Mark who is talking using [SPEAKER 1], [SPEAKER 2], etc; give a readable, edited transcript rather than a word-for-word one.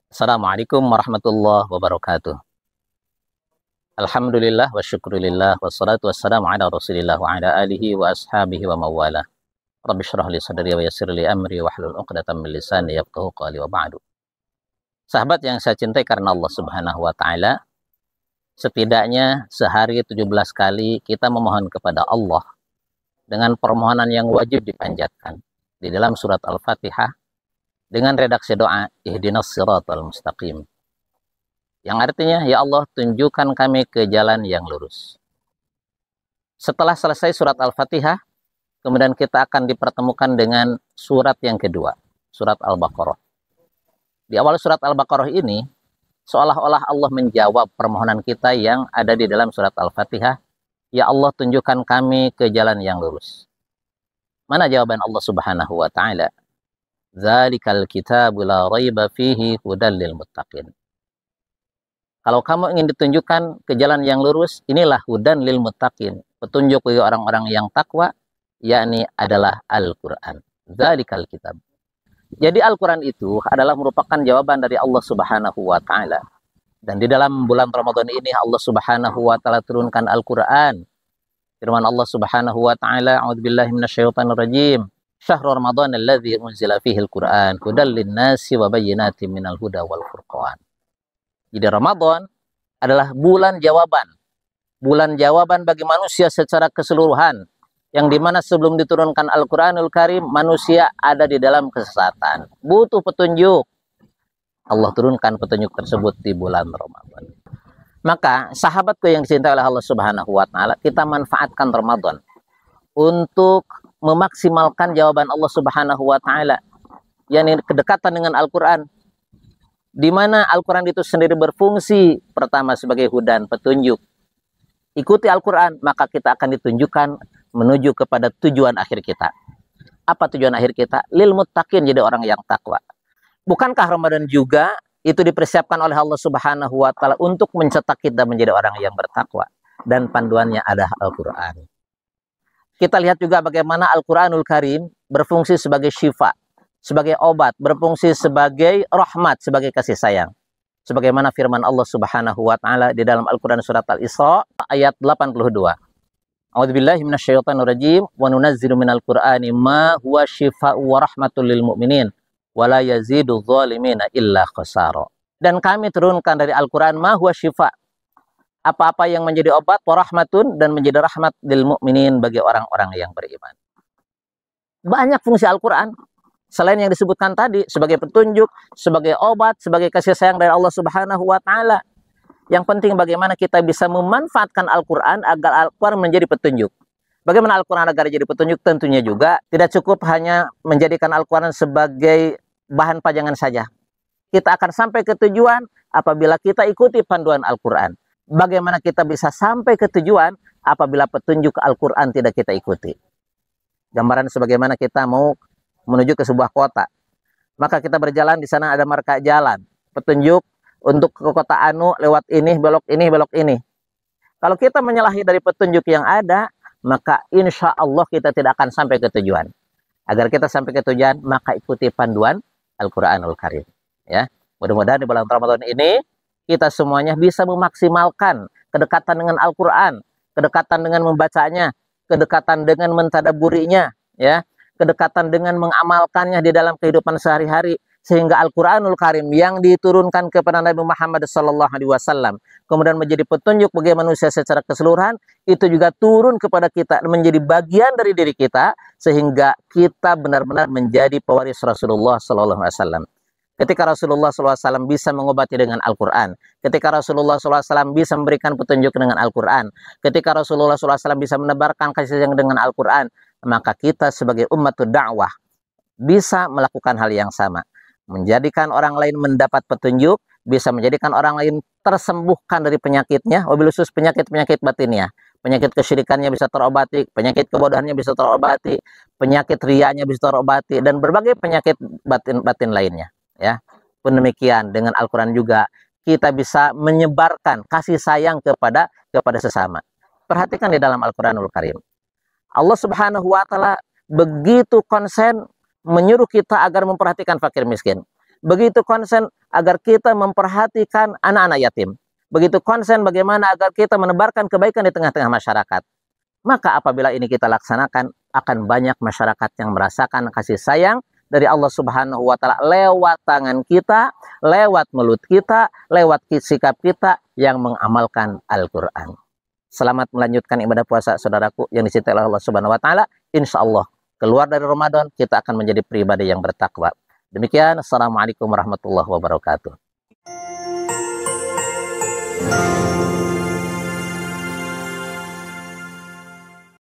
[SPEAKER 1] Assalamualaikum warahmatullahi wabarakatuh. Alhamdulillah wa syukurillah wassalatu wassalamu ala rasulillah wa ala alihi wa ashabihi wa mawala. Rabbi syrah li sadri wa yassir li amri wa hlul uqdatan min lisani yafqahu qawli wa ba'du. Sahabat yang saya cintai karena Allah Subhanahu wa taala, setidaknya sehari 17 kali kita memohon kepada Allah dengan permohonan yang wajib dipanjatkan di dalam surat Al-Fatihah dengan redaksi doa ihdinas siratal mustaqim, yang artinya, ya Allah, tunjukkan kami ke jalan yang lurus. Setelah selesai surat Al-Fatihah, kemudian kita akan dipertemukan dengan surat yang kedua, surat Al-Baqarah. Di awal surat Al-Baqarah ini, seolah-olah Allah menjawab permohonan kita yang ada di dalam surat Al-Fatihah, ya Allah, tunjukkan kami ke jalan yang lurus. Mana jawaban Allah Subhanahu wa ta'ala? Dzalikal kitabu la raiba fihi hudal lil muttaqin. Kalau kamu ingin ditunjukkan ke jalan yang lurus, inilah hudan lil muttaqin, petunjuk bagi orang-orang yang takwa, yakni adalah Al-Qur'an. Dzalikal kitab. Jadi Al-Qur'an itu adalah merupakan jawaban dari Allah Subhanahu wa taala. Dan di dalam bulan Ramadan ini Allah Subhanahu wa taala turunkan Al-Qur'an. Firman Allah Subhanahu wa taala, a'udzubillahi minasyaitonir rajim. Syahrul Ramadan alladzi unzila fihi al-Qur'an hudal lin-nasi wa bayyinatin minal huda wal furqan. Jadi Ramadan adalah bulan jawaban. Bulan jawaban bagi manusia secara keseluruhan, yang dimana sebelum diturunkan Al-Qur'anul Karim, manusia ada di dalam kesesatan, butuh petunjuk. Allah turunkan petunjuk tersebut di bulan Ramadan. Maka sahabatku yang dicintai oleh Allah Subhanahu wa taala, kita manfaatkan Ramadan untuk memaksimalkan jawaban Allah Subhanahu wa taala, yakni kedekatan dengan Al-Qur'an, di mana Al-Qur'an itu sendiri berfungsi pertama sebagai hudan, petunjuk. Ikuti Al-Qur'an, maka kita akan ditunjukkan menuju kepada tujuan akhir kita. Apa tujuan akhir kita? Lil muttaqin, jadi orang yang takwa. Bukankah Ramadan juga itu dipersiapkan oleh Allah Subhanahu wa taala untuk mencetak kita menjadi orang yang bertakwa, dan panduannya adalah Al-Qur'an. Kita lihat juga bagaimana Al-Qur'anul Karim berfungsi sebagai syifa, sebagai obat, berfungsi sebagai rahmat, sebagai kasih sayang. Sebagaimana firman Allah Subhanahu wa taala di dalam Al-Qur'an surat Al-Isra ayat 82. A'udzubillahi minasyaitonir rajim, wa nunazzilu minal Qur'ani ma huwa syifaa'un wa rahmatul lil mu'minin wa la yazidudz zalimina illa khasara. Dan kami turunkan dari Al-Qur'an ma huwa syifa', apa-apa yang menjadi obat, warahmatun, dan menjadi rahmat lil mu'minin, bagi orang-orang yang beriman. Banyak fungsi Al-Qur'an selain yang disebutkan tadi, sebagai petunjuk, sebagai obat, sebagai kasih sayang dari Allah Subhanahu wa taala. Yang penting bagaimana kita bisa memanfaatkan Al-Qur'an agar Al-Qur'an menjadi petunjuk. Bagaimana Al-Qur'an agar jadi petunjuk? Tentunya juga tidak cukup hanya menjadikan Al-Qur'an sebagai bahan pajangan saja. Kita akan sampai ke tujuan apabila kita ikuti panduan Al-Qur'an. Bagaimana kita bisa sampai ke tujuan apabila petunjuk Al-Qur'an tidak kita ikuti? Gambaran sebagaimana kita mau menuju ke sebuah kota, maka kita berjalan, di sana ada marka jalan, petunjuk untuk ke kota anu, lewat ini, belok ini, belok ini. Kalau kita menyalahi dari petunjuk yang ada, maka insya Allah kita tidak akan sampai ke tujuan. Agar kita sampai ke tujuan, maka ikuti panduan Al-Qur'anul Karim. Ya, mudah-mudahan di bulan Ramadan ini kita semuanya bisa memaksimalkan kedekatan dengan Al-Qur'an, kedekatan dengan membacanya, kedekatan dengan mentadabburinya, ya, kedekatan dengan mengamalkannya di dalam kehidupan sehari-hari, sehingga Al-Qur'anul Karim yang diturunkan kepada Nabi Muhammad SAW kemudian menjadi petunjuk bagi manusia secara keseluruhan, itu juga turun kepada kita, menjadi bagian dari diri kita, sehingga kita benar-benar menjadi pewaris Rasulullah SAW. Ketika Rasulullah SAW bisa mengobati dengan Al-Quran, ketika Rasulullah SAW bisa memberikan petunjuk dengan Al-Quran, ketika Rasulullah SAW bisa menebarkan kasih sayang dengan Al-Quran, maka kita sebagai umatud dakwah bisa melakukan hal yang sama. Menjadikan orang lain mendapat petunjuk, bisa menjadikan orang lain tersembuhkan dari penyakitnya, wabil khusus penyakit-penyakit batinnya. Penyakit kesyirikannya bisa terobati, penyakit kebodohannya bisa terobati, penyakit riyanya bisa terobati, dan berbagai penyakit batin lainnya. Ya, pun demikian dengan Al-Quran juga kita bisa menyebarkan kasih sayang kepada sesama. Perhatikan di dalam Al-Quranul Karim, Allah Subhanahu wa taala begitu konsen menyuruh kita agar memperhatikan fakir miskin. Begitu konsen agar kita memperhatikan anak-anak yatim. Begitu konsen bagaimana agar kita menebarkan kebaikan di tengah-tengah masyarakat. Maka apabila ini kita laksanakan, akan banyak masyarakat yang merasakan kasih sayang dari Allah Subhanahu wa Ta'ala lewat tangan kita, lewat mulut kita, lewat sikap kita yang mengamalkan Al-Quran. Selamat melanjutkan ibadah puasa, saudaraku yang dicintai oleh Allah Subhanahu wa Ta'ala. Insya Allah keluar dari Ramadan kita akan menjadi pribadi yang bertakwa. Demikian, assalamualaikum warahmatullahi wabarakatuh.